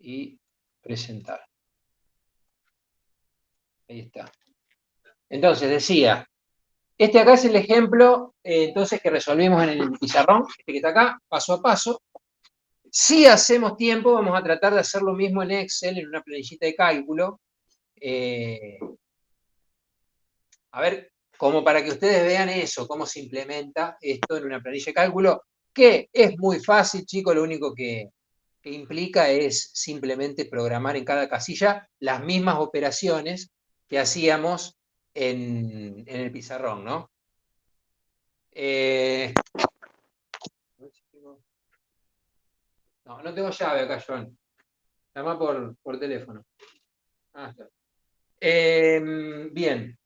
y presentar. Ahí está. Entonces, decía, este acá es el ejemplo, entonces, que resolvimos en el pizarrón, este que está acá, paso a paso. Si hacemos tiempo, vamos a tratar de hacer lo mismo en Excel, en una planillita de cálculo. A ver, como para que ustedes vean eso, cómo se implementa esto en una planilla de cálculo, que es muy fácil, chicos, lo único que implica es simplemente programar en cada casilla las mismas operaciones que hacíamos en el pizarrón, ¿no? No tengo llave acá, Joan. Llama por teléfono. Ah, está. Bien.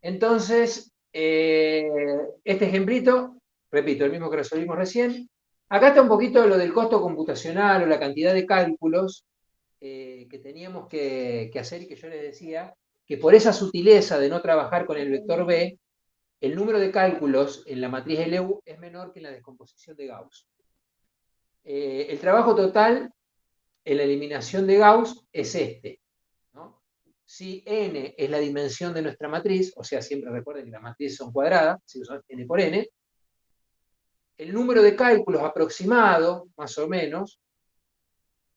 Entonces, este ejemplito, repito, el mismo que resolvimos recién. Acá está un poquito lo del costo computacional o la cantidad de cálculos que teníamos que hacer, y que yo les decía que por esa sutileza de no trabajar con el vector B, el número de cálculos en la matriz LU es menor que en la descomposición de Gauss. El trabajo total en la eliminación de Gauss es este, ¿no? Si n es la dimensión de nuestra matriz, o sea, siempre recuerden que las matrices son cuadradas, si son n por n, el número de cálculos aproximado, más o menos,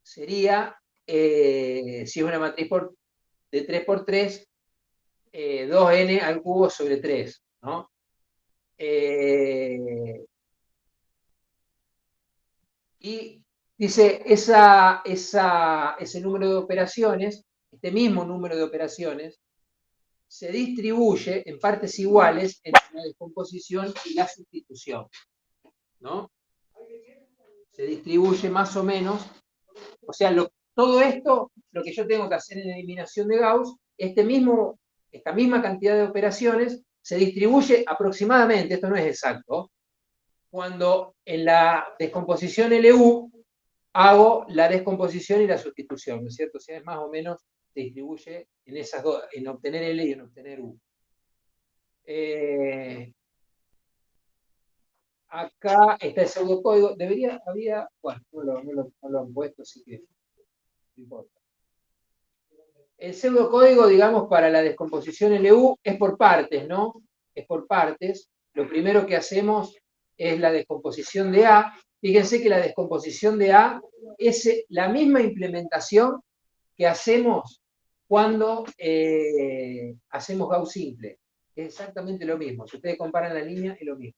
sería, si es una matriz de 3 por 3, 2n al cubo sobre 3, ¿no? Y dice, ese número de operaciones, este mismo número de operaciones, se distribuye en partes iguales entre la descomposición y la sustitución, ¿no? Se distribuye más o menos, o sea, todo esto, lo que yo tengo que hacer en eliminación de Gauss, esta misma cantidad de operaciones se distribuye aproximadamente, esto no es exacto, cuando en la descomposición LU hago la descomposición y la sustitución, ¿no es cierto? O sea, es más o menos, se distribuye en esas dos, en obtener L y en obtener U. Acá está el pseudocódigo. Bueno, no lo han puesto, así que no importa. El pseudocódigo, digamos, para la descomposición LU es por partes, ¿no? Es por partes. Lo primero que hacemos es la descomposición de A. Fíjense que la descomposición de A es la misma implementación que hacemos cuando hacemos Gauss simple. Es exactamente lo mismo. Si ustedes comparan la línea, es lo mismo.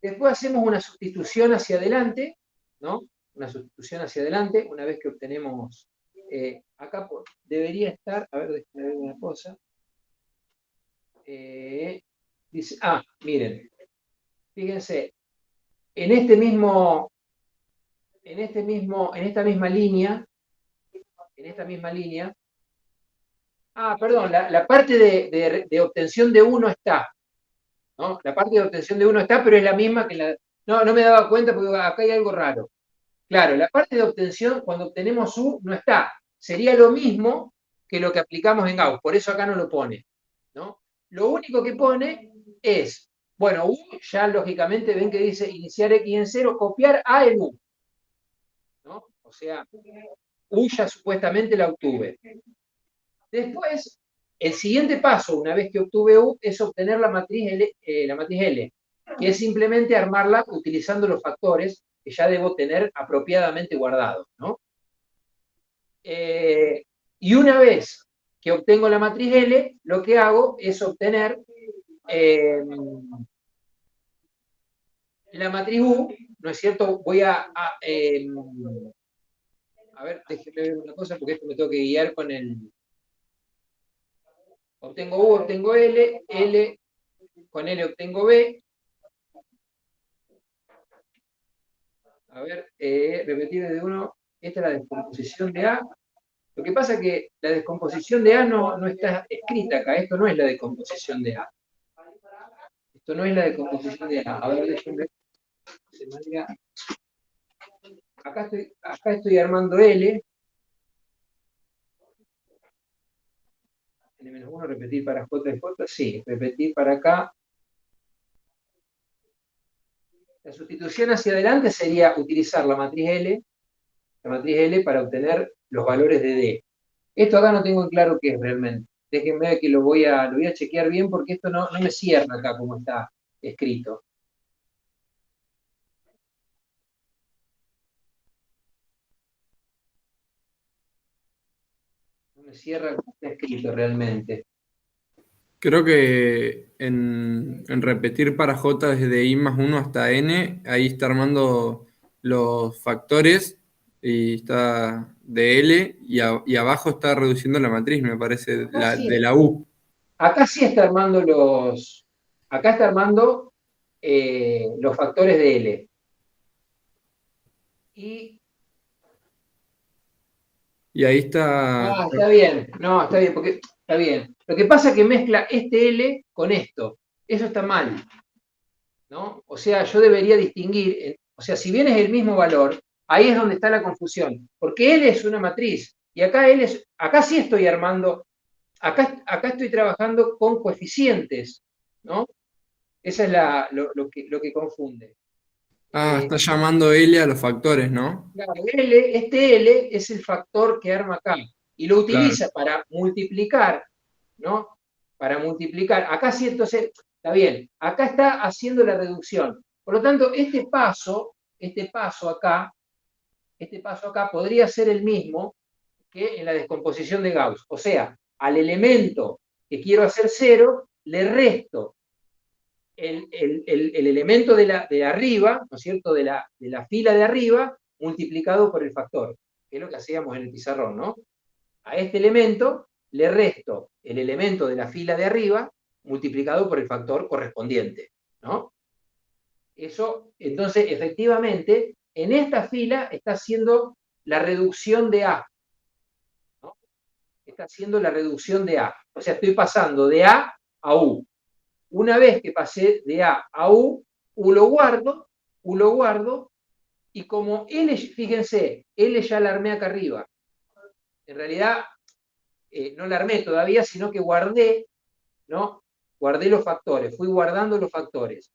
Después hacemos una sustitución hacia adelante, ¿no? Una sustitución hacia adelante, una vez que obtenemos, acá debería estar, a ver, déjenme ver una cosa. Dice, miren, fíjense, en esta misma línea, perdón, la parte de obtención de 1 está, ¿no? La parte de obtención de 1 está, pero es la misma que la... No me daba cuenta porque acá hay algo raro. Claro, la parte de obtención, cuando obtenemos U, no está. Sería lo mismo que lo que aplicamos en Gauss, por eso acá no lo pone, ¿no? Lo único que pone es, bueno, U, ya lógicamente ven que dice iniciar X en 0, copiar A en U, ¿no? O sea, U ya supuestamente la obtuve. Después, el siguiente paso, una vez que obtuve U, es obtener la matriz L, que es simplemente armarla utilizando los factores que ya debo tener apropiadamente guardados, ¿no? Y una vez que obtengo la matriz L, lo que hago es obtener la matriz U, ¿no es cierto? Voy a ver, déjenme ver una cosa, porque esto me tengo que guiar con el... Obtengo U, obtengo L, con L obtengo B. A ver, repetir desde uno, esta es la descomposición de A. Lo que pasa es que la descomposición de A no está escrita acá, esto no es la descomposición de A. Esto no es la descomposición de A. A ver, déjenme... Acá estoy armando L. N-1, repetir para J y J, sí, repetir para acá. La sustitución hacia adelante sería utilizar la matriz L la matriz L para obtener los valores de D. Esto acá no tengo en claro qué es realmente. Déjenme que lo voy a chequear bien porque esto no me cierra acá como está escrito. No me cierra como está escrito realmente. Creo que en repetir para J desde I más 1 hasta N, ahí está armando los factores y está de L y abajo está reduciendo la matriz, me parece, Acá sí, de la U. acá sí está armando acá está armando los factores de L. Y Y ahí está, está bien, no, está bien, porque está bien. Lo que pasa es que mezcla este L con esto. Eso está mal, ¿no? O sea, yo debería distinguir, o sea, si bien es el mismo valor, ahí es donde está la confusión, porque L es una matriz y acá sí estoy armando, acá estoy trabajando con coeficientes, ¿no? Esa es lo que confunde. Eh, está llamando L a los factores, ¿no? Claro, este L es el factor que arma acá y lo Claro. utiliza para multiplicar, ¿no? Para multiplicar. Acá sí, entonces, está bien, acá está haciendo la reducción. Por lo tanto, este paso acá podría ser el mismo que en la descomposición de Gauss. O sea, al elemento que quiero hacer cero, le resto el elemento de arriba, ¿no es cierto?, de la fila de arriba, multiplicado por el factor, que es lo que hacíamos en el pizarrón, ¿no? A este elemento le resto el elemento de la fila de arriba multiplicado por el factor correspondiente, ¿no? Eso, entonces, efectivamente, en esta fila está haciendo la reducción de A, ¿no? Está haciendo la reducción de A. O sea, estoy pasando de A a U. Una vez que pasé de A a U lo guardo, y como L, fíjense, L ya la armé acá arriba. En realidad, no la armé todavía, sino que guardé, ¿no? Guardé los factores, fui guardando los factores.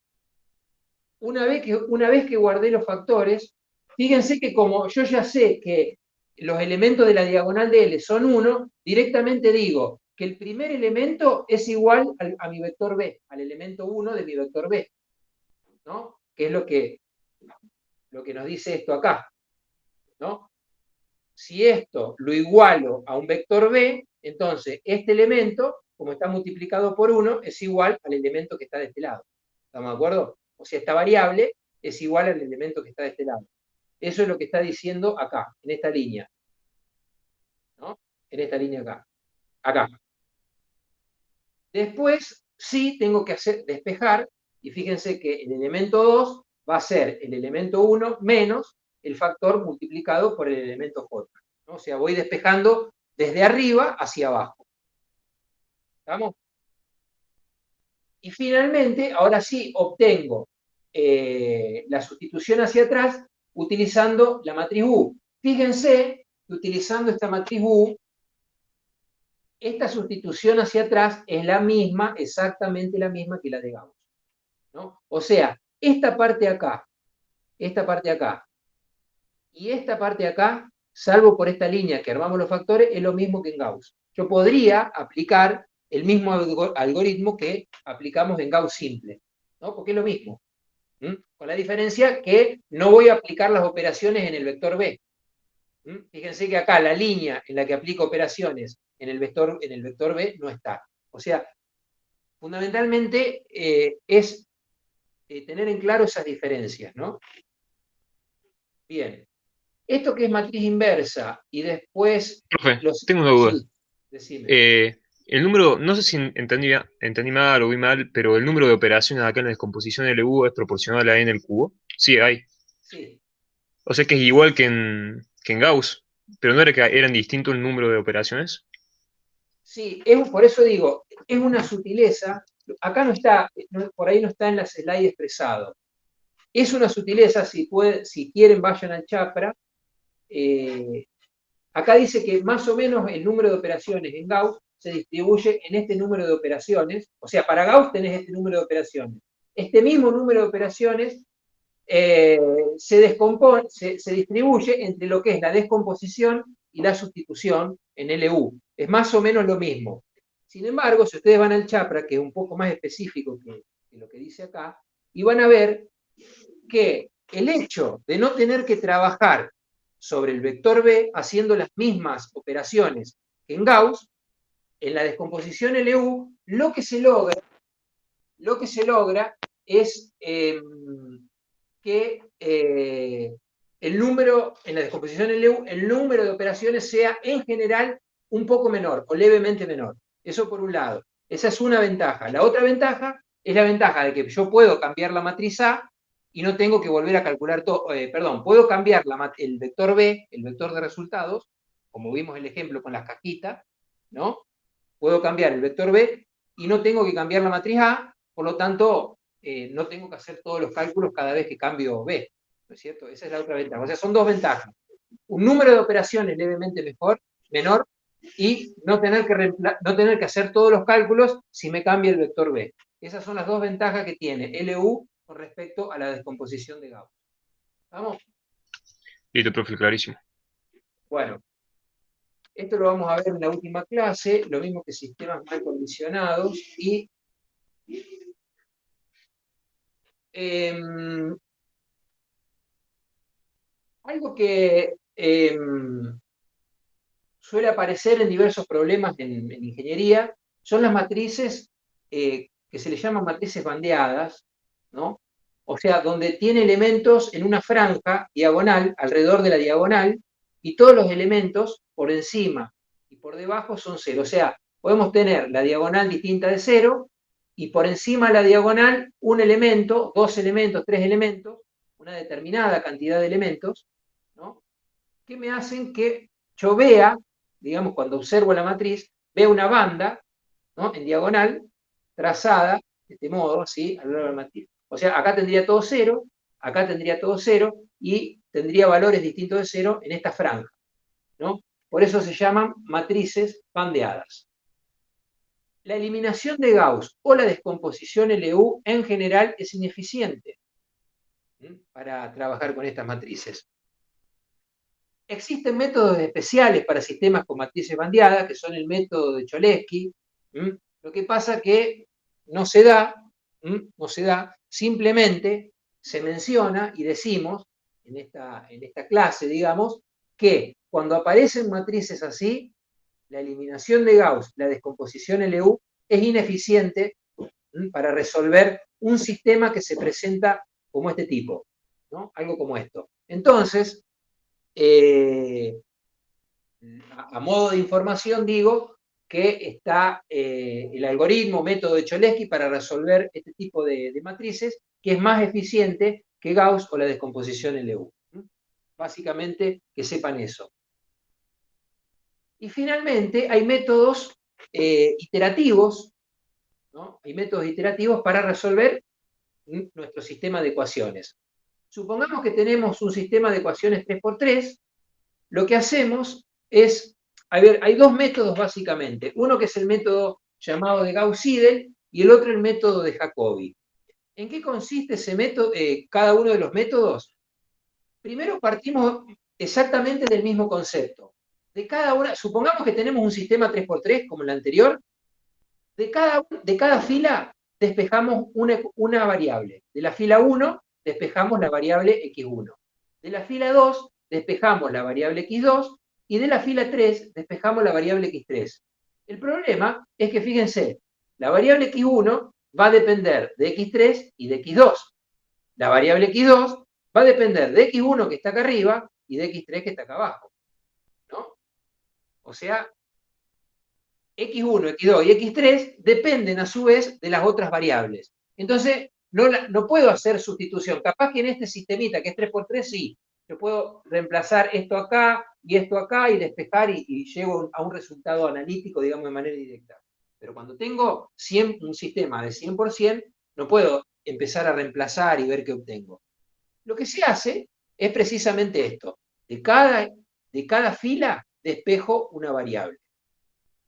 Una vez que guardé los factores, fíjense que como yo ya sé que los elementos de la diagonal de L son 1, directamente digo que el primer elemento es igual a mi vector B, al elemento 1 de mi vector B, ¿no? Que es lo que nos dice esto acá, ¿no? Si esto lo igualo a un vector B, entonces este elemento, como está multiplicado por 1, es igual al elemento que está de este lado. ¿Estamos de acuerdo? O sea, esta variable es igual al elemento que está de este lado. Eso es lo que está diciendo acá, en esta línea, ¿no? En esta línea acá. Acá. Después, sí tengo que despejar, y fíjense que el elemento 2 va a ser el elemento 1 menos el factor multiplicado por el elemento J, ¿no? O sea, voy despejando desde arriba hacia abajo. ¿Estamos? Y finalmente, ahora sí, obtengo la sustitución hacia atrás utilizando la matriz U. Fíjense que utilizando esta matriz U, esta sustitución hacia atrás es la misma, exactamente la misma que la de Gauss, ¿no? O sea, esta parte acá y esta parte acá, salvo por esta línea que armamos los factores, es lo mismo que en Gauss. Yo podría aplicar el mismo algoritmo que aplicamos en Gauss simple, ¿no? Porque es lo mismo. Con la diferencia que no voy a aplicar las operaciones en el vector B. Fíjense que acá la línea en la que aplico operaciones en el vector B no está. O sea, fundamentalmente es tener en claro esas diferencias, ¿no? Bien. Esto que es matriz inversa y después Profe, los... tengo una duda. Sí, decime. El número, no sé si entendí mal o vi mal, pero el número de operaciones acá en la descomposición LU es proporcional a n el cubo. Sí, hay. Sí, O sea que es igual que en Gauss, pero no era que eran distintos el número de operaciones. sí, por eso digo, es una sutileza. Acá no está, por ahí no está en las slides expresado. Es una sutileza, si quieren vayan al chakra. Acá dice que más o menos el número de operaciones en Gauss se distribuye en este número de operaciones. O sea, para Gauss tenés este número de operaciones. Este mismo número de operaciones se distribuye entre lo que es la descomposición y la sustitución en LU. Es más o menos lo mismo. Sin embargo, si ustedes van al Chapra, que es un poco más específico que lo que dice acá, y van a ver que el hecho de no tener que trabajar sobre el vector B haciendo las mismas operaciones que en Gauss, en la descomposición LU, lo que se logra es que el número, en la descomposición LU, el número de operaciones sea en general un poco menor o levemente menor. Eso por un lado. Esa es una ventaja. La otra ventaja es la ventaja de que yo puedo cambiar la matriz A y no tengo que volver a calcular todo. Puedo cambiar el vector B, el vector de resultados, como vimos el ejemplo con las cajitas, ¿no? Puedo cambiar el vector B y no tengo que cambiar la matriz A, por lo tanto, no tengo que hacer todos los cálculos cada vez que cambio B, ¿no es cierto? Esa es la otra ventaja. O sea, son dos ventajas. Un número de operaciones levemente menor, y no tener que hacer todos los cálculos si me cambia el vector B. Esas son las dos ventajas que tiene LU con respecto a la descomposición de Gauss. ¿Vamos? Listo, profe, clarísimo. Bueno, esto lo vamos a ver en la última clase, lo mismo que sistemas mal condicionados, y algo que suele aparecer en diversos problemas en ingeniería son las matrices que se le llaman matrices bandeadas, ¿no? O sea, donde tiene elementos en una franja diagonal, alrededor de la diagonal, y todos los elementos por encima y por debajo son cero. O sea, podemos tener la diagonal distinta de cero, y por encima de la diagonal un elemento, dos elementos, tres elementos, una determinada cantidad de elementos, ¿no? Que me hacen que yo vea, digamos, cuando observo la matriz, vea una banda, ¿no? En diagonal, trazada de este modo, ¿sí? A lo largo de la matriz. O sea, acá tendría todo cero, acá tendría todo cero, y tendría valores distintos de cero en esta franja, ¿no? Por eso se llaman matrices bandeadas. La eliminación de Gauss o la descomposición LU en general es ineficiente, ¿sí? Para trabajar con estas matrices. Existen métodos especiales para sistemas con matrices bandeadas, que son el método de Cholesky. Lo que pasa que no se da, simplemente se menciona y decimos en esta clase, digamos, que cuando aparecen matrices así, la eliminación de Gauss, la descomposición LU, es ineficiente para resolver un sistema que se presenta como este tipo, ¿no? Algo como esto. Entonces, a modo de información digo que está el algoritmo, método de Cholesky para resolver este tipo de matrices, que es más eficiente que Gauss o la descomposición LU. Básicamente, que sepan eso. Y finalmente, hay métodos iterativos, ¿no? Hay métodos iterativos para resolver nuestro sistema de ecuaciones. Supongamos que tenemos un sistema de ecuaciones 3×3, lo que hacemos es, a ver, hay dos métodos básicamente, uno que es el método llamado de Gauss-Seidel y el otro el método de Jacobi. ¿En qué consiste ese método, cada uno de los métodos? Primero partimos exactamente del mismo concepto. Supongamos que tenemos un sistema 3×3 como el anterior, de cada fila despejamos una variable. De la fila 1 despejamos la variable x1. De la fila 2 despejamos la variable x2 y de la fila 3 despejamos la variable x3. El problema es que, fíjense, la variable x1 va a depender de x3 y de x2. La variable x2 va a depender de x1 que está acá arriba y de x3 que está acá abajo, ¿no? O sea, x1, x2 y x3 dependen a su vez de las otras variables. Entonces, no puedo hacer sustitución. Capaz que en este sistemita que es 3×3, sí, yo puedo reemplazar esto acá y despejar y llego a un resultado analítico, digamos, de manera directa. Pero cuando tengo un sistema de 100%, no puedo empezar a reemplazar y ver qué obtengo. Lo que se hace es precisamente esto. De cada fila despejo una variable,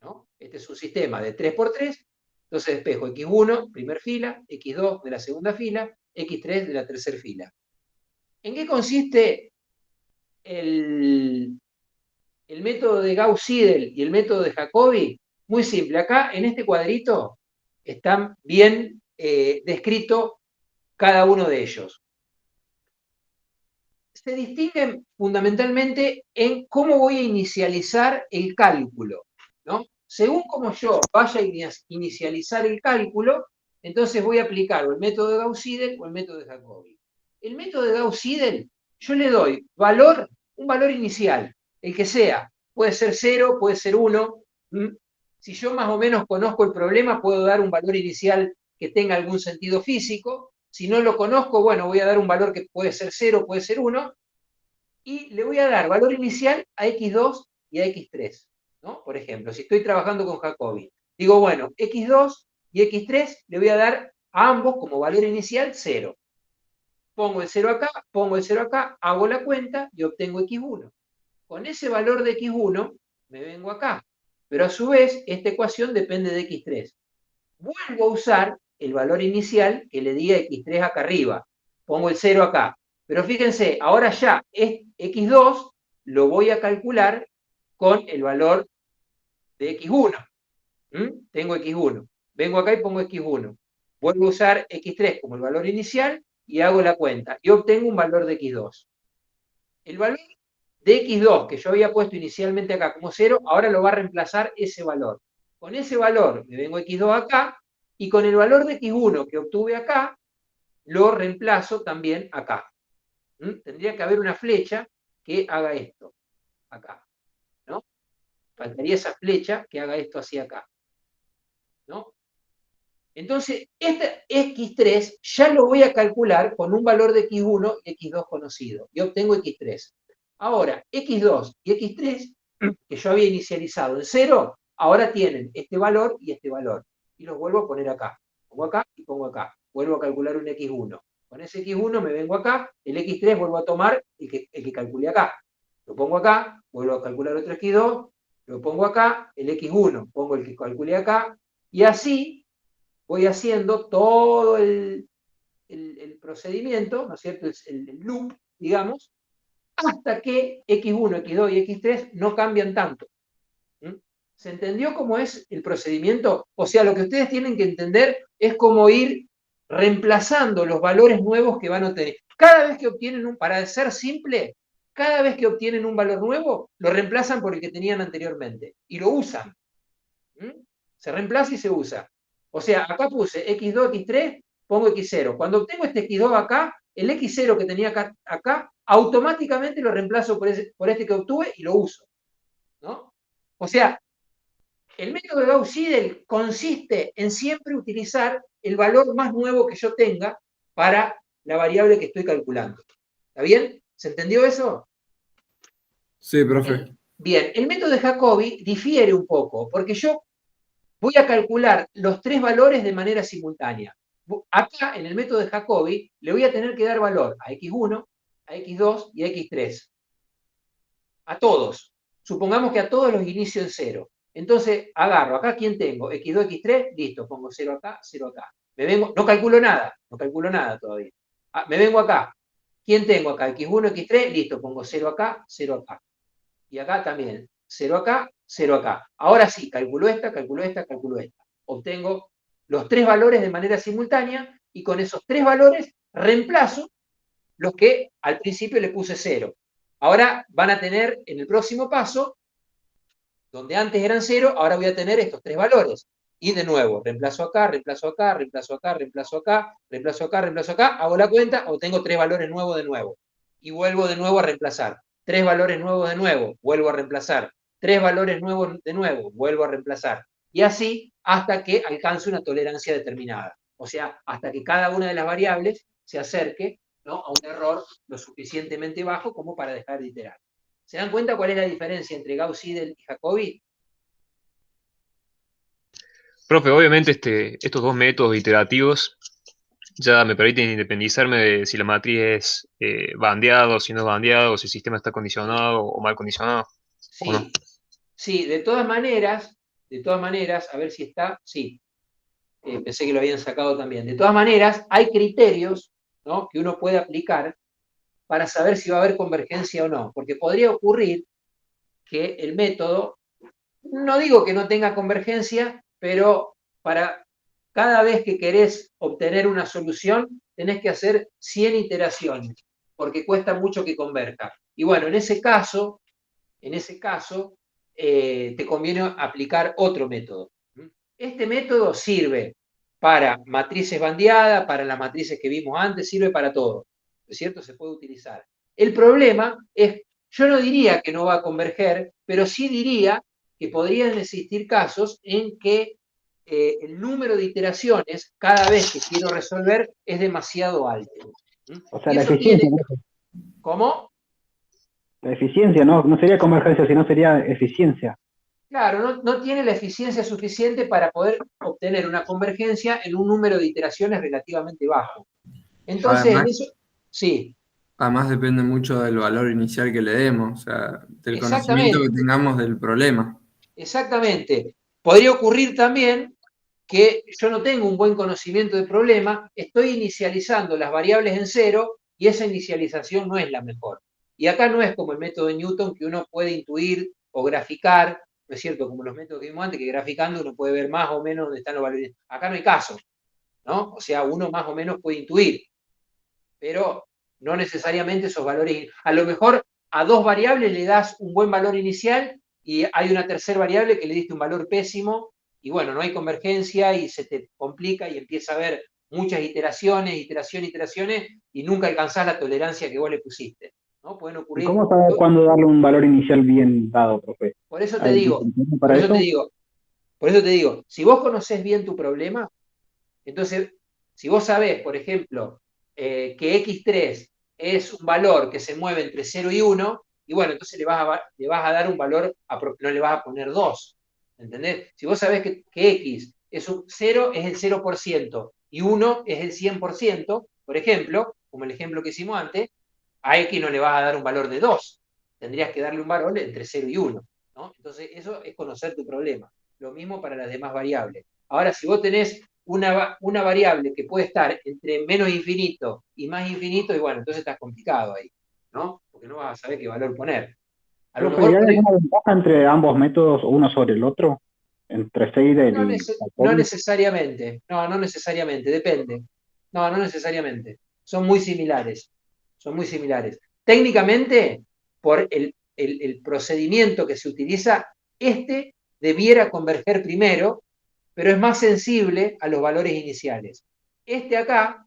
¿no? Este es un sistema de 3×3, entonces despejo x1, primer fila, x2 de la segunda fila, x3 de la tercera fila. ¿En qué consiste el método de Gauss-Seidel y el método de Jacobi? Muy simple. Acá, en este cuadrito, están bien descritos cada uno de ellos. Se distinguen fundamentalmente en cómo voy a inicializar el cálculo, ¿no? Según como yo vaya a inicializar el cálculo, entonces voy a aplicar o el método de Gauss-Seidel o el método de Jacobi. El método de Gauss-Seidel, yo le doy un valor inicial, el que sea. Puede ser 0, puede ser 1. Si yo más o menos conozco el problema, puedo dar un valor inicial que tenga algún sentido físico. Si no lo conozco, bueno, voy a dar un valor que puede ser 0, puede ser 1, y le voy a dar valor inicial a x2 y a x3, ¿no? Por ejemplo, si estoy trabajando con Jacobi, digo, bueno, x2 y x3 le voy a dar a ambos como valor inicial 0. Pongo el 0 acá, pongo el 0 acá, hago la cuenta y obtengo x1. Con ese valor de x1 me vengo acá, pero a su vez esta ecuación depende de x3. Vuelvo a usar el valor inicial que le di a x3 acá arriba. Pongo el 0 acá. Pero fíjense, ahora ya x2 lo voy a calcular con el valor de x1. Tengo x1. Vengo acá y pongo x1. Vuelvo a usar x3 como el valor inicial y hago la cuenta. Y obtengo un valor de x2. El valor de x2 que yo había puesto inicialmente acá como 0, ahora lo va a reemplazar ese valor. Con ese valor me vengo x2 acá, y con el valor de x1 que obtuve acá, lo reemplazo también acá. Tendría que haber una flecha que haga esto, acá, ¿no? Faltaría esa flecha que haga esto hacia acá, ¿no? Entonces, este x3 ya lo voy a calcular con un valor de x1 y x2 conocido, y obtengo x3. Ahora, x2 y x3, que yo había inicializado en 0, ahora tienen este valor y este valor, y los vuelvo a poner acá. Pongo acá y pongo acá. Vuelvo a calcular un x1. Con ese x1 me vengo acá, el x3 vuelvo a tomar el que calculé acá. Lo pongo acá, vuelvo a calcular otro x2, lo pongo acá, el x1, pongo el que calculé acá, y así voy haciendo todo el procedimiento, ¿no es cierto? El loop, digamos, hasta que x1, x2 y x3 no cambian tanto. ¿Se entendió cómo es el procedimiento? O sea, lo que ustedes tienen que entender es cómo ir reemplazando los valores nuevos que van a obtener. Cada vez que obtienen para ser simple, cada vez que obtienen un valor nuevo, lo reemplazan por el que tenían anteriormente y lo usan. Se reemplaza y se usa. O sea, acá puse x2, x3, pongo x0. Cuando obtengo este x2 acá, el x0 que tenía acá automáticamente lo reemplazo por este que obtuve y lo uso, ¿no? O sea, el método de Gauss-Seidel consiste en siempre utilizar el valor más nuevo que yo tenga para la variable que estoy calculando. ¿Está bien? ¿Se entendió eso? Sí, profe. Bien, el método de Jacobi difiere un poco, porque yo voy a calcular los tres valores de manera simultánea. Acá, en el método de Jacobi, le voy a tener que dar valor a x1, a x2 y a x3. A todos. Supongamos que a todos los inicio en 0. Entonces, agarro, acá ¿quién tengo? x2, x3, listo, pongo 0 acá, 0 acá. Me vengo, no calculo nada todavía. Me vengo acá. ¿Quién tengo acá? x1, x3, listo, pongo 0 acá, 0 acá. Y acá también, 0 acá, 0 acá. Ahora sí, calculo esta, calculo esta, calculo esta. Obtengo los tres valores de manera simultánea y con esos tres valores reemplazo los que al principio le puse 0. Ahora van a tener en el próximo paso, donde antes eran 0, ahora voy a tener estos tres valores. Y de nuevo, reemplazo acá, reemplazo acá, reemplazo acá, reemplazo acá, reemplazo acá, reemplazo acá, hago la cuenta, obtengo tres valores nuevos de nuevo. Y vuelvo de nuevo a reemplazar. Tres valores nuevos de nuevo, vuelvo a reemplazar. Tres valores nuevos de nuevo, vuelvo a reemplazar. Y así hasta que alcance una tolerancia determinada. O sea, hasta que cada una de las variables se acerque, ¿no?, a un error lo suficientemente bajo como para dejar de iterar. ¿Se dan cuenta cuál es la diferencia entre Gauss-Seidel y Jacobi? Profe, obviamente estos dos métodos iterativos ya me permiten independizarme de si la matriz es bandeada o si no es bandeada, o si el sistema está condicionado o mal condicionado, ¿o no? Sí, de todas maneras, a ver si está, sí, pensé que lo habían sacado también. De todas maneras, hay criterios, ¿no?, que uno puede aplicar para saber si va a haber convergencia o no, porque podría ocurrir que el método, no digo que no tenga convergencia, pero para cada vez que querés obtener una solución, tenés que hacer 100 iteraciones, porque cuesta mucho que converja. Y bueno, en ese caso, te conviene aplicar otro método. Este método sirve para matrices bandeadas, para las matrices que vimos antes, sirve para todo, ¿no es cierto? Se puede utilizar. El problema es, yo no diría que no va a converger, pero sí diría que podrían existir casos en que el número de iteraciones cada vez que quiero resolver es demasiado alto. O sea, Y la eso eficiencia, tiene, ¿no? ¿cómo? La eficiencia, ¿no? No sería convergencia, sino sería eficiencia. Claro, no tiene la eficiencia suficiente para poder obtener una convergencia en un número de iteraciones relativamente bajo. Entonces, en Además, eso, sí, además depende mucho del valor inicial que le demos, o sea, del conocimiento que exactamente, tengamos del problema. exactamente. Podría ocurrir también que yo no tengo un buen conocimiento del problema, estoy inicializando las variables en cero y esa inicialización no es la mejor. Y acá no es como el método de Newton que uno puede intuir o graficar, ¿no es cierto? Como los métodos que vimos antes, que graficando uno puede ver más o menos dónde están los valores. Acá no hay caso, ¿no? O sea, uno más o menos puede intuir, pero no necesariamente esos valores. A lo mejor a dos variables le das un buen valor inicial y hay una tercera variable que le diste un valor pésimo y bueno, no hay convergencia y se te complica y empieza a haber muchas iteraciones y nunca alcanzás la tolerancia que vos le pusiste, ¿no? Pueden ¿Y ocurrir, cómo saber cuándo darle un valor inicial bien dado, profe? por eso te ¿Hay digo, criterio por para eso te eso? digo, por eso te digo, si vos conocés bien tu problema, entonces, si vos sabés, por ejemplo, que X3 es un valor que se mueve entre 0 y 1, y bueno, entonces le vas a dar un valor, no le vas a poner 2, ¿entendés? Si vos sabés que X es 0 es el 0% y 1 es el 100%, por ejemplo, como el ejemplo que hicimos antes, a X no le vas a dar un valor de 2, tendrías que darle un valor entre 0 y 1, ¿no? Entonces, eso es conocer tu problema. Lo mismo para las demás variables. Ahora, si vos tenés una variable que puede estar entre menos infinito y más infinito, y bueno, entonces estás complicado ahí, ¿no? Porque no vas a saber qué valor poner. A lo Profe, ¿y mejor hay poner, alguna ventaja entre ambos métodos, uno sobre el otro? Entre Seidel no, y no Jacobi. necesariamente, no necesariamente, depende. No necesariamente. Son muy similares, son muy similares. Técnicamente, por el procedimiento que se utiliza, este debiera converger primero, pero es más sensible a los valores iniciales. Este acá,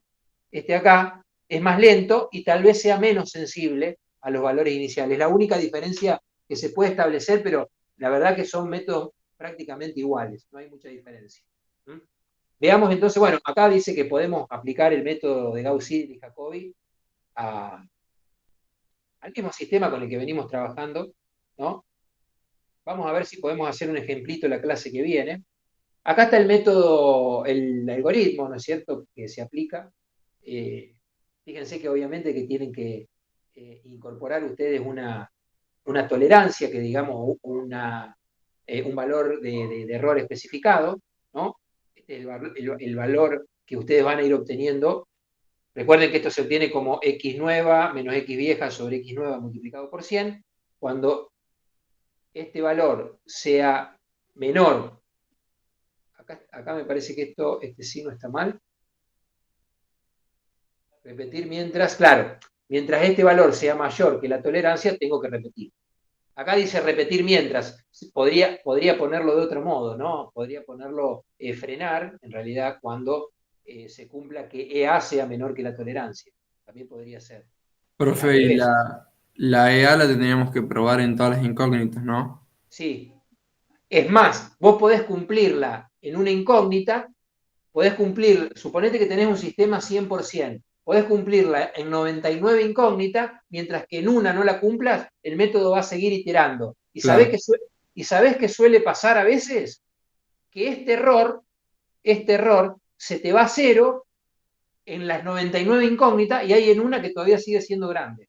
este acá es más lento y tal vez sea menos sensible a los valores iniciales. La única diferencia que se puede establecer, pero la verdad que son métodos prácticamente iguales, no hay mucha diferencia. ¿Mm? Veamos entonces, bueno, acá dice que podemos aplicar el método de Gauss-Seidel y Jacobi al mismo sistema con el que venimos trabajando, ¿no? Vamos a ver si podemos hacer un ejemplito la clase que viene. Acá está el método, el algoritmo, ¿no es cierto?, que se aplica. Eh, Fíjense que obviamente que tienen que incorporar ustedes una tolerancia, que digamos un valor de error especificado, ¿no? Este es el valor que ustedes van a ir obteniendo. Recuerden que esto se obtiene como x nueva menos x vieja sobre x nueva multiplicado por 100. Cuando este valor sea menor, acá me parece que este sí no está mal. Repetir mientras este valor sea mayor que la tolerancia, tengo que repetir. Acá dice repetir mientras, podría ponerlo de otro modo, ¿no? Podría ponerlo frenar, en realidad, cuando se cumpla que EA sea menor que la tolerancia. También podría ser. Al Profe, y revés, la EA la tendríamos que probar en todas las incógnitas, ¿no? sí. Es más, vos podés cumplirla en una incógnita, suponete que tenés un sistema 100%, podés cumplirla en 99 incógnitas, mientras que en una no la cumplas, el método va a seguir iterando. Claro. ¿Y sabés qué suele pasar a veces? Que este error se te va a cero en las 99 incógnitas y hay en una que todavía sigue siendo grande.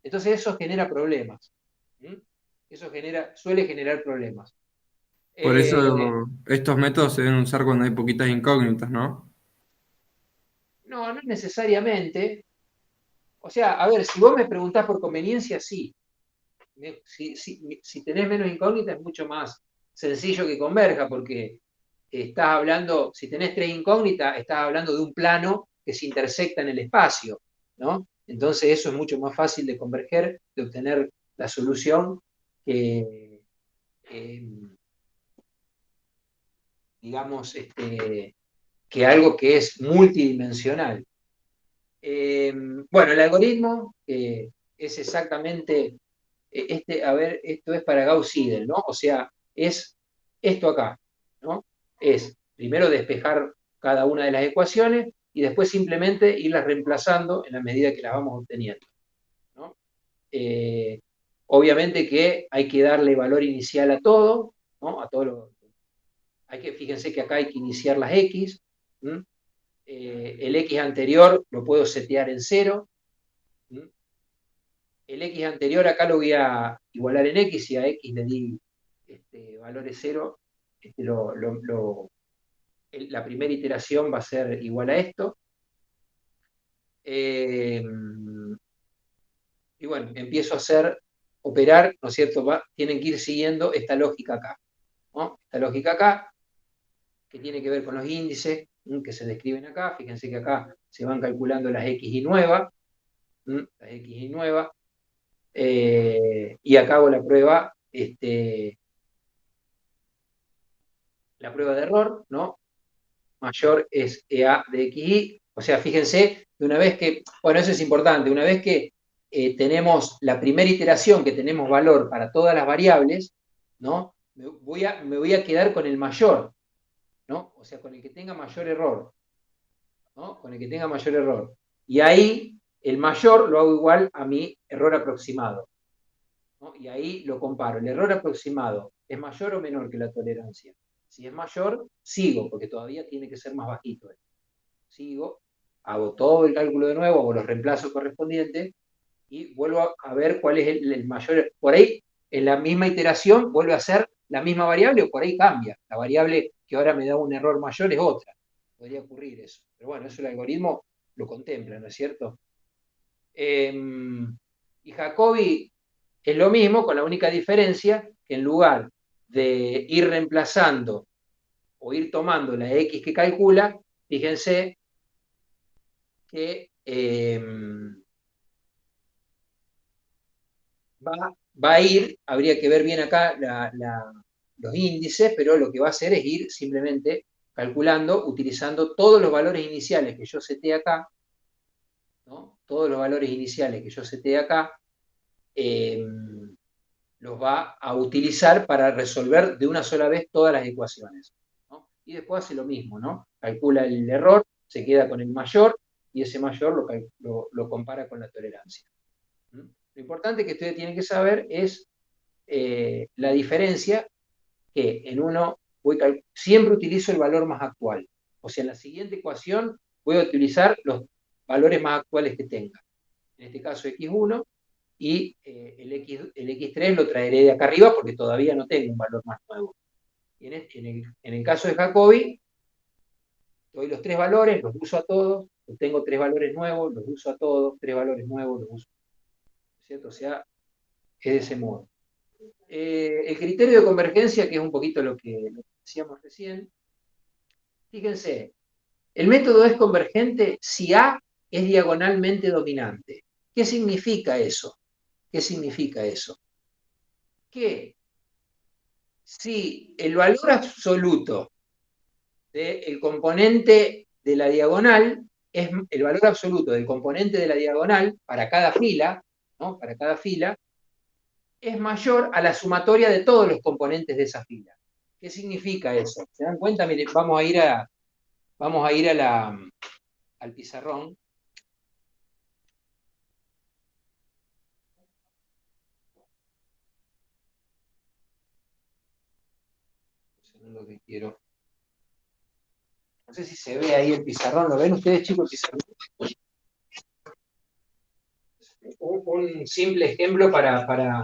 Entonces eso genera problemas. ¿Mm? Suele generar problemas. Por Eh, eso estos métodos se deben usar cuando hay poquitas incógnitas, ¿no? no necesariamente. O sea, a ver, si vos me preguntás por conveniencia, sí. Si tenés menos incógnitas es mucho más sencillo que converja, porque estás hablando, si tenés tres incógnitas, estás hablando de un plano que se intersecta en el espacio, ¿no? Entonces eso es mucho más fácil de converger, de obtener la solución que, digamos, que algo que es multidimensional. Bueno, el algoritmo es exactamente, a ver, esto es para Gauss-Seidel, ¿no? O sea, es esto acá, ¿no? Es primero despejar cada una de las ecuaciones y después simplemente irlas reemplazando en la medida que las vamos obteniendo, ¿no? Obviamente que hay que darle valor inicial a todo, ¿no? A todo fíjense que acá hay que iniciar las X, ¿m? El X anterior lo puedo setear en 0. El X anterior acá lo voy a igualar en X, y a X le di valores 0. La primera iteración va a ser igual a esto. Y bueno, empiezo a operar, ¿no es cierto? Tienen que ir siguiendo esta lógica acá, ¿no? Esta lógica acá, que tiene que ver con los índices que se describen acá. Fíjense que acá se van calculando las X y nueva, las X y nueva, y acá hago la prueba, la prueba de error, ¿no? Mayor es EA de XY. O sea, fíjense, de una vez que, bueno, eso es importante, una vez que tenemos la primera iteración, que tenemos valor para todas las variables, ¿no? Me voy a quedar con el mayor, ¿no? O sea, con el que tenga mayor error, ¿no? Con el que tenga mayor error. Y ahí el mayor lo hago igual a mi error aproximado, ¿no? Y ahí lo comparo. ¿El error aproximado es mayor o menor que la tolerancia? Si es mayor, sigo, porque todavía tiene que ser más bajito. Sigo, hago todo el cálculo de nuevo, hago los reemplazos correspondientes y vuelvo a ver cuál es el mayor. Por ahí, en la misma iteración, vuelve a ser la misma variable o por ahí cambia. La variable que ahora me da un error mayor es otra. Podría ocurrir eso. Pero bueno, eso el algoritmo lo contempla, ¿no es cierto? Y Jacobi es lo mismo, con la única diferencia que en lugar de ir reemplazando o ir tomando la X que calcula, fíjense que va a ir, habría que ver bien acá los índices, pero lo que va a hacer es ir simplemente calculando, utilizando todos los valores iniciales que yo seté acá, ¿no? Todos los valores iniciales que yo seté acá, los va a utilizar para resolver de una sola vez todas las ecuaciones, ¿no? Y después hace lo mismo, ¿no? Calcula el error, se queda con el mayor, y ese mayor lo compara con la tolerancia. Lo importante que ustedes tienen que saber es la diferencia, que en uno siempre utilizo el valor más actual. O sea, en la siguiente ecuación voy a utilizar los valores más actuales que tenga. En este caso x1, y el x3 lo traeré de acá arriba porque todavía no tengo un valor más nuevo. Y en el caso de Jacobi, doy los tres valores, los uso a todos, tengo tres valores nuevos, los uso a todos, tres valores nuevos, los uso. ¿Cierto? O sea, es de ese modo. El criterio de convergencia, que es un poquito lo que decíamos recién, fíjense, el método es convergente si A es diagonalmente dominante. ¿Qué significa eso? ¿Qué significa eso? Que si el valor absoluto del componente de la diagonal es el valor absoluto del componente de la diagonal para cada fila, ¿no? Para cada fila, es mayor a la sumatoria de todos los componentes de esa fila. ¿Qué significa eso? ¿Se dan cuenta? Miren, vamos a ir al pizarrón. Un segundo que quiero. No sé si se ve ahí el pizarrón. ¿Lo ven ustedes, chicos, el pizarrón? Un simple ejemplo para...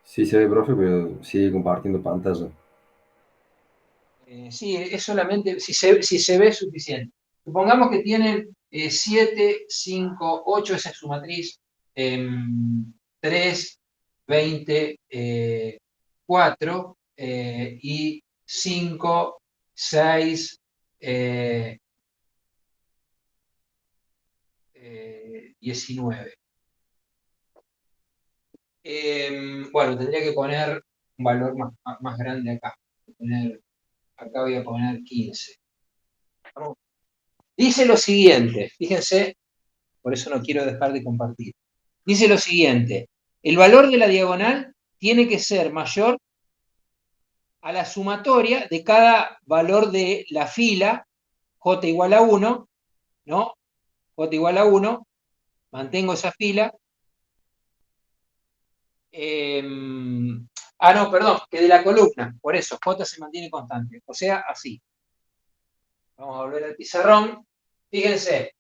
Sí se ve, profe, pero sigue compartiendo pantalla. Sí, es solamente, si se ve es suficiente. Supongamos que tienen 7, 5, 8, esa es su matriz, 3, 20, 4 y 5, 6, 19. Bueno, tendría que poner un valor más grande acá. Acá voy a poner 15. ¿Vamos? Dice lo siguiente, fíjense, por eso no quiero dejar de compartir. Dice lo siguiente, el valor de la diagonal tiene que ser mayor a la sumatoria de cada valor de la fila, j igual a 1, ¿no? J igual a 1, mantengo esa fila. No, perdón, que de la columna, por eso, j se mantiene constante, o sea, así. Vamos a volver al pizarrón. Fíjense,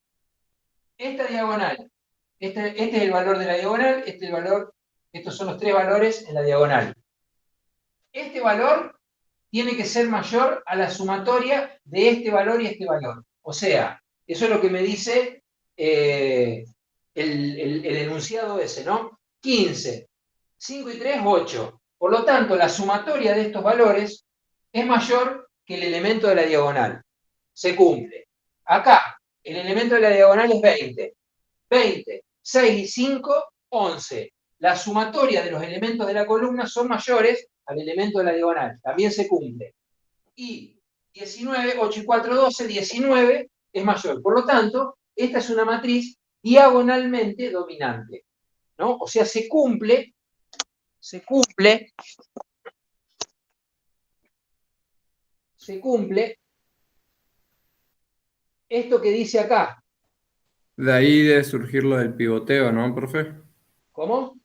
esta diagonal, este es el valor de la diagonal, este es el valor, estos son los tres valores en la diagonal. Este valor tiene que ser mayor a la sumatoria de este valor y este valor. O sea, eso es lo que me dice el enunciado ese, ¿no? 15, 5 y 3, 8. Por lo tanto, la sumatoria de estos valores es mayor que el elemento de la diagonal. Se cumple. Acá, el elemento de la diagonal es 20. 20, 6 y 5, 11. La sumatoria de los elementos de la columna son mayores al elemento de la diagonal. También se cumple. Y 19, 8 y 4, 12, 19 es mayor. Por lo tanto, esta es una matriz diagonalmente dominante, ¿no? O sea, se cumple esto que dice acá. De ahí debe surgir lo del pivoteo, ¿no, profe? ¿Cómo?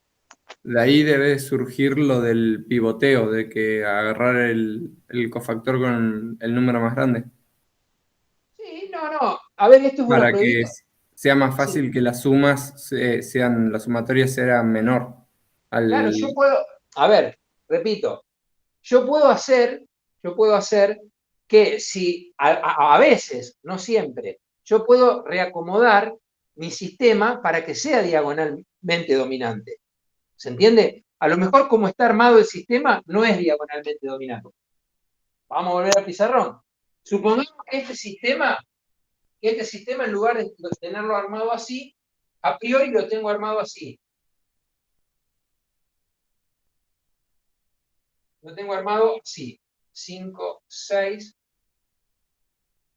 De ahí debe surgir lo del pivoteo, de que agarrar el cofactor con el número más grande, Sí, no. A ver, esto es una para que pruebita. sea más Sí, fácil que las sumas la sumatoria sea menor claro, yo al... puedo, a ver, repito, yo puedo hacer que si a veces, no siempre, yo puedo reacomodar mi sistema para que sea diagonalmente dominante. ¿Se entiende? A lo mejor como está armado el sistema no es diagonalmente dominante. Vamos a volver al pizarrón. Supongamos que este sistema en lugar de tenerlo armado así, a priori lo tengo armado así. Lo tengo armado así. 5, 6,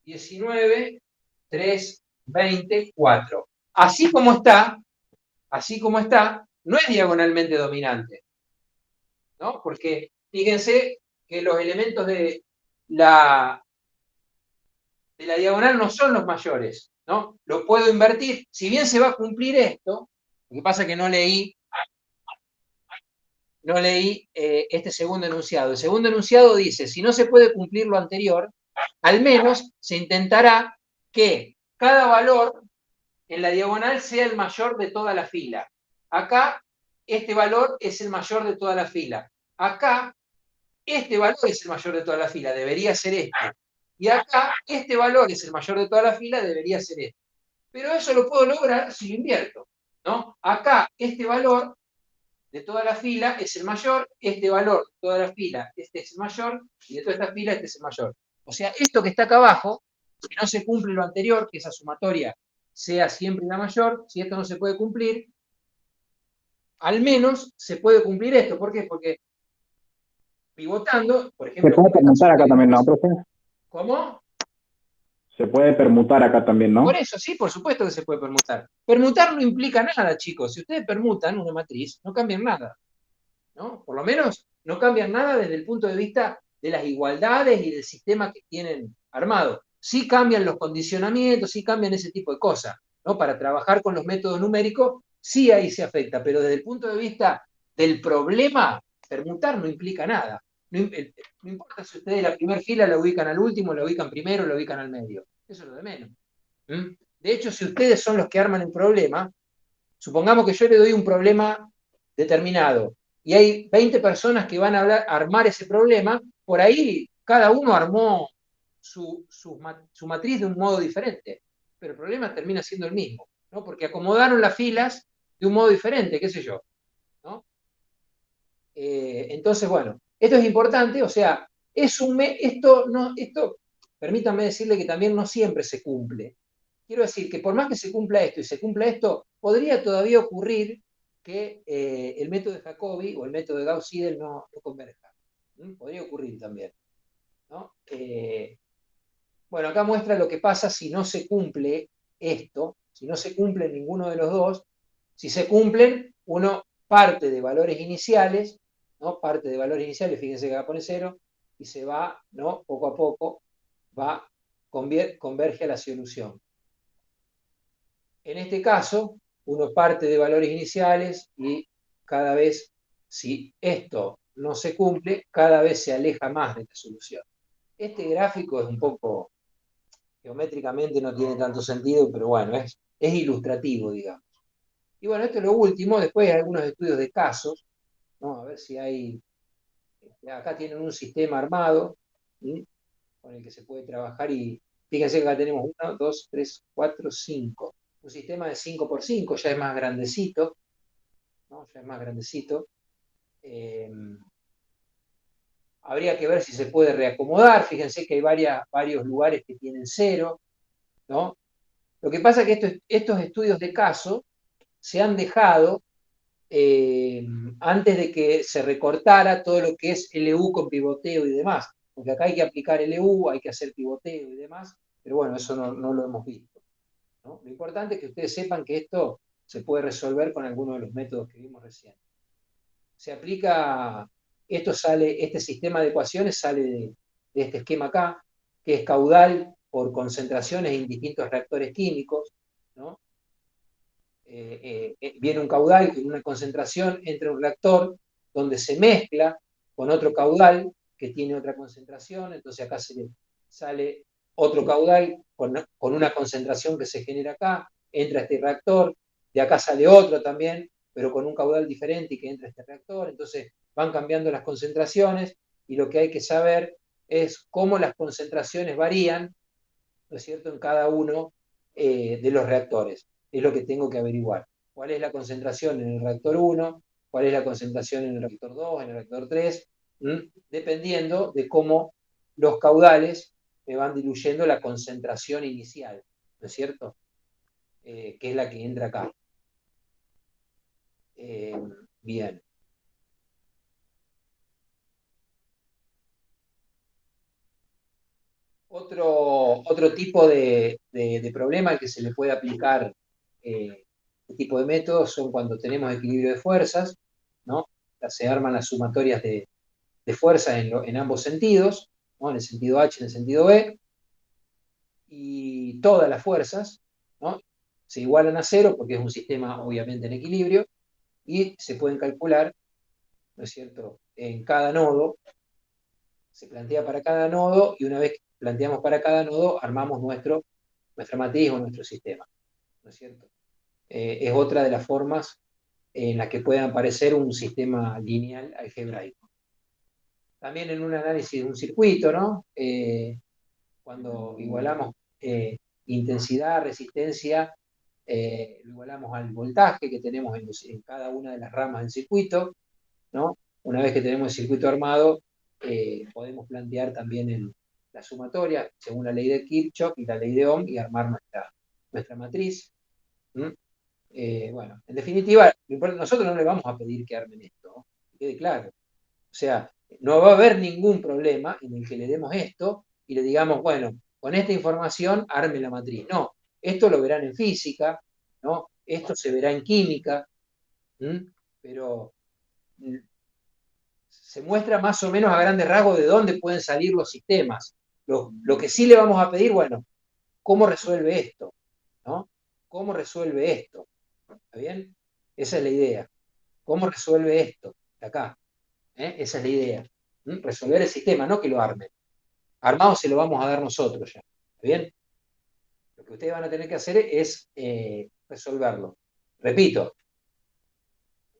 19, 3, 20, 4. Así como está, no es diagonalmente dominante, ¿no? Porque fíjense que los elementos de la diagonal no son los mayores, ¿no? Lo puedo invertir. Si bien se va a cumplir esto, lo que pasa es que no leí este segundo enunciado. El segundo enunciado dice, si no se puede cumplir lo anterior, al menos se intentará que cada valor en la diagonal sea el mayor de toda la fila. Acá, este valor es el mayor de toda la fila. Acá, este valor es el mayor de toda la fila, debería ser este. Y acá, este valor es el mayor de toda la fila, debería ser este. Pero eso lo puedo lograr si lo invierto, ¿no? Acá, este valor de toda la fila es el mayor, este valor de toda la fila, este es el mayor, y de toda esta fila, este es el mayor. O sea, esto que está acá abajo, si no se cumple lo anterior, que esa sumatoria sea siempre la mayor, si esto no se puede cumplir, al menos se puede cumplir esto. ¿Por qué? Porque pivotando, por Se ejemplo, puede como el caso permutar acá que también, ¿no, vimos. profe? ¿Cómo? Se puede permutar acá también, Por ¿no? eso, sí, por supuesto que se puede permutar. Permutar no implica nada, chicos. Si ustedes permutan una matriz, no cambian nada, ¿no? Por lo menos no cambian nada desde el punto de vista de las igualdades y del sistema que tienen armado. Sí cambian los condicionamientos, sí cambian ese tipo de cosas, ¿no? Para trabajar con los métodos numéricos, sí ahí se afecta, pero desde el punto de vista del problema, permutar no implica nada. No importa si ustedes la primera fila la ubican al último, la ubican primero, la ubican al medio. Eso es lo de menos. ¿Mm? De hecho, si ustedes son los que arman el problema, supongamos que yo le doy un problema determinado y hay 20 personas que van a armar ese problema, por ahí cada uno armó su matriz de un modo diferente, pero el problema termina siendo el mismo, ¿no? Porque acomodaron las filas de un modo diferente, qué sé yo, ¿no? Entonces, bueno, esto es importante, o sea, esto, permítanme decirle que también no siempre se cumple. Quiero decir que por más que se cumpla esto y se cumpla esto, podría todavía ocurrir que el método de Jacobi o el método de Gauss-Seidel no converja. Podría ocurrir también, ¿no? Bueno, acá muestra lo que pasa si no se cumple esto, si no se cumple ninguno de los dos. Si se cumplen, uno parte de valores iniciales, ¿no? Parte de valores iniciales, fíjense que acá pone 0, y se va, ¿no? Poco a poco, converge a la solución. En este caso, uno parte de valores iniciales y cada vez, si esto no se cumple, cada vez se aleja más de la solución. Este gráfico es un poco, geométricamente no tiene tanto sentido, pero bueno, es ilustrativo, digamos. Y bueno, esto es lo último, después hay algunos estudios de casos, ¿no? A ver si hay, acá tienen un sistema armado, ¿sí? Con el que se puede trabajar y fíjense que acá tenemos 1, 2, 3, 4, 5. Un sistema de 5x5 ya es más grandecito, ¿no? Ya es más grandecito. Habría que ver si se puede reacomodar, fíjense que hay varios lugares que tienen 0, ¿no? Lo que pasa es que estos estudios de caso se han dejado antes de que se recortara todo lo que es LU con pivoteo y demás, porque acá hay que aplicar LU, hay que hacer pivoteo y demás, pero bueno, eso no lo hemos visto, ¿no? Lo importante es que ustedes sepan que esto se puede resolver con alguno de los métodos que vimos recién. Se aplica, este sistema de ecuaciones sale de este esquema acá, que es caudal por concentraciones en distintos reactores químicos, ¿no? Viene un caudal con una concentración entre un reactor donde se mezcla con otro caudal que tiene otra concentración, entonces acá sale otro caudal con una concentración que se genera acá, entra a este reactor, de acá sale otro también, pero con un caudal diferente y que entra a este reactor, entonces van cambiando las concentraciones y lo que hay que saber es cómo las concentraciones varían, ¿no es cierto?, en cada uno de los reactores. Es lo que tengo que averiguar. ¿Cuál es la concentración en el reactor 1? ¿Cuál es la concentración en el reactor 2, en el reactor 3? Dependiendo de cómo los caudales me van diluyendo la concentración inicial, ¿no es cierto? Que es la que entra acá. Bien. Otro tipo de problema al que se le puede aplicar este tipo de métodos son cuando tenemos equilibrio de fuerzas, ¿no? Se arman las sumatorias de fuerza en ambos sentidos, ¿no? En el sentido H y en el sentido B, y todas las fuerzas, ¿no?, se igualan a 0 porque es un sistema obviamente en equilibrio, y se pueden calcular, ¿no es cierto?, en cada nodo, se plantea para cada nodo, y una vez que planteamos para cada nodo, armamos nuestra matriz o nuestro sistema, ¿no es cierto? Es otra de las formas en las que puede aparecer un sistema lineal algebraico. También en un análisis de un circuito, ¿no? Cuando igualamos intensidad, resistencia, lo igualamos al voltaje que tenemos en cada una de las ramas del circuito, ¿no? Una vez que tenemos el circuito armado, podemos plantear también la sumatoria según la ley de Kirchhoff y la ley de Ohm y armar nuestra matriz. Bueno, en definitiva, nosotros no le vamos a pedir que armen esto, ¿no? Que quede claro. O sea, no va a haber ningún problema en el que le demos esto y le digamos, bueno, con esta información arme la matriz. No, esto lo verán en física, ¿no? Esto se verá en química, pero se muestra más o menos a grandes rasgos de dónde pueden salir los sistemas. Lo que sí le vamos a pedir, bueno, ¿cómo resuelve esto? ¿No? ¿Cómo resuelve esto? ¿Está bien? Esa es la idea. ¿Cómo resuelve esto? De acá. Esa es la idea. Resolver el sistema, no que lo armen. Armado se lo vamos a dar nosotros ya. ¿Está bien? Lo que ustedes van a tener que hacer es resolverlo. Repito,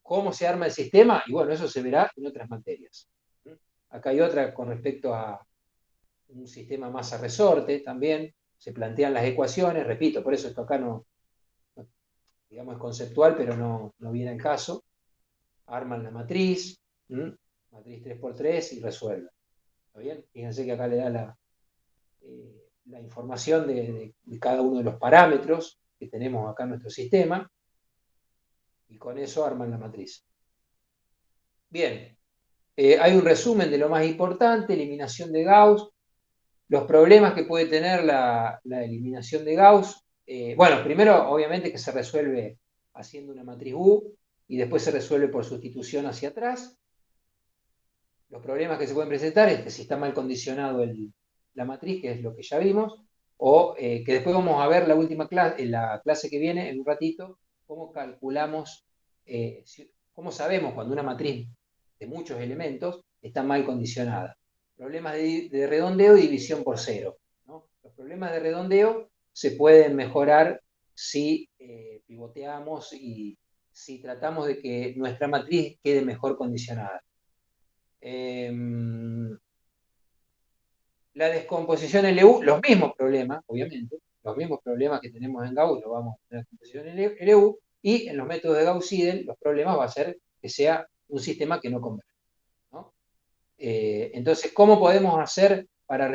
¿cómo se arma el sistema? Y bueno, eso se verá en otras materias. Acá hay otra con respecto a un sistema masa resorte también, se plantean las ecuaciones, repito, por eso esto acá no digamos, es conceptual, pero no viene al caso. Arman la matriz, matriz 3×3 y resuelven. ¿Está bien? Fíjense que acá le da la información de cada uno de los parámetros que tenemos acá en nuestro sistema, y con eso arman la matriz. Bien, hay un resumen de lo más importante, eliminación de Gauss, los problemas que puede tener la eliminación de Gauss. Bueno, primero, obviamente, que se resuelve haciendo una matriz U, y después se resuelve por sustitución hacia atrás. Los problemas que se pueden presentar es que si está mal condicionado la matriz, que es lo que ya vimos, o que después vamos a ver en la clase que viene, en un ratito, cómo calculamos, cómo sabemos cuando una matriz de muchos elementos está mal condicionada. Problemas de redondeo y división por cero, ¿no? Los problemas de redondeo se pueden mejorar si pivoteamos y si tratamos de que nuestra matriz quede mejor condicionada. La descomposición LU, los mismos problemas, obviamente, los mismos problemas que tenemos en Gauss, lo vamos a tener en la descomposición LU, y en los métodos de Gauss-Seidel, los problemas va a ser que sea un sistema que no converge, ¿no? Entonces, ¿cómo podemos hacer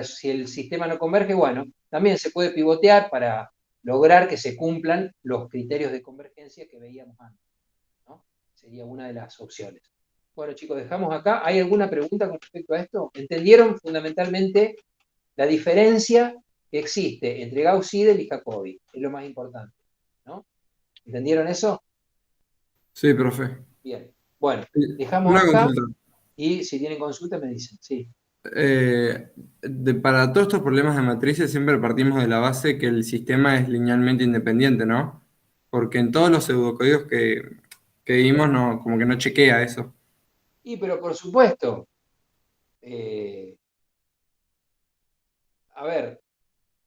si el sistema no converge? Bueno, también se puede pivotear para lograr que se cumplan los criterios de convergencia que veíamos antes, ¿no? Sería una de las opciones. Bueno, chicos, dejamos acá. ¿Hay alguna pregunta con respecto a esto? ¿Entendieron fundamentalmente la diferencia que existe entre Gauss-Seidel y Jacobi? Es lo más importante, ¿no? ¿Entendieron eso? Sí, profe. Bien. Bueno, dejamos Una acá. consulta. Y si tienen consulta me dicen, sí. Para todos estos problemas de matrices siempre partimos de la base que el sistema es linealmente independiente, ¿no? Porque en todos los pseudocódigos que vimos no, como que no chequea eso. Y pero por supuesto, a ver,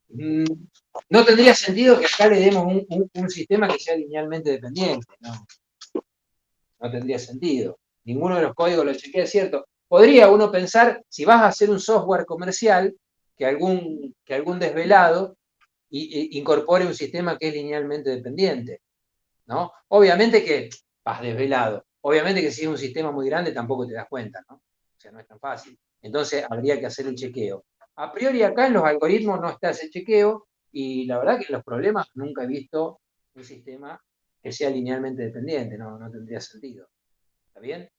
no tendría sentido que acá le demos un sistema que sea linealmente dependiente, ¿no? No tendría sentido. Ninguno de los códigos lo chequea, es cierto. Podría uno pensar, si vas a hacer un software comercial, que algún desvelado incorpore un sistema que es linealmente dependiente, ¿no? Obviamente que vas desvelado. Obviamente que si es un sistema muy grande tampoco te das cuenta, ¿no? O sea, no es tan fácil. Entonces habría que hacer el chequeo. A priori acá en los algoritmos no está ese chequeo, y la verdad que en los problemas nunca he visto un sistema que sea linealmente dependiente, no tendría sentido. ¿Está bien?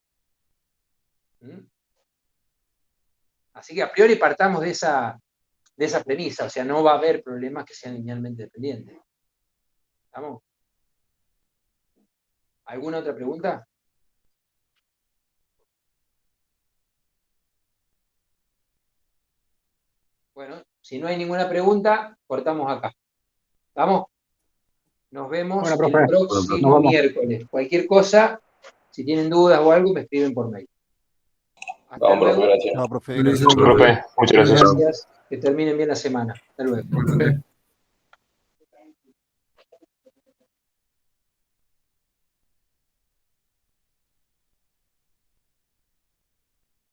Así que a priori partamos de esa premisa, o sea, no va a haber problemas que sean linealmente dependientes. ¿Estamos? ¿Alguna otra pregunta? Bueno, si no hay ninguna pregunta, cortamos acá. ¿Vamos? Nos vemos Bueno, el profe, nos próximo vamos. miércoles. Cualquier cosa, si tienen dudas o algo, me escriben por mail. Hasta Vamos, profe, luego. gracias. No, profe, Buenísimo, gracias. profe. Profe, muchas gracias. Gracias. Que terminen bien la semana. Hasta luego. Bueno,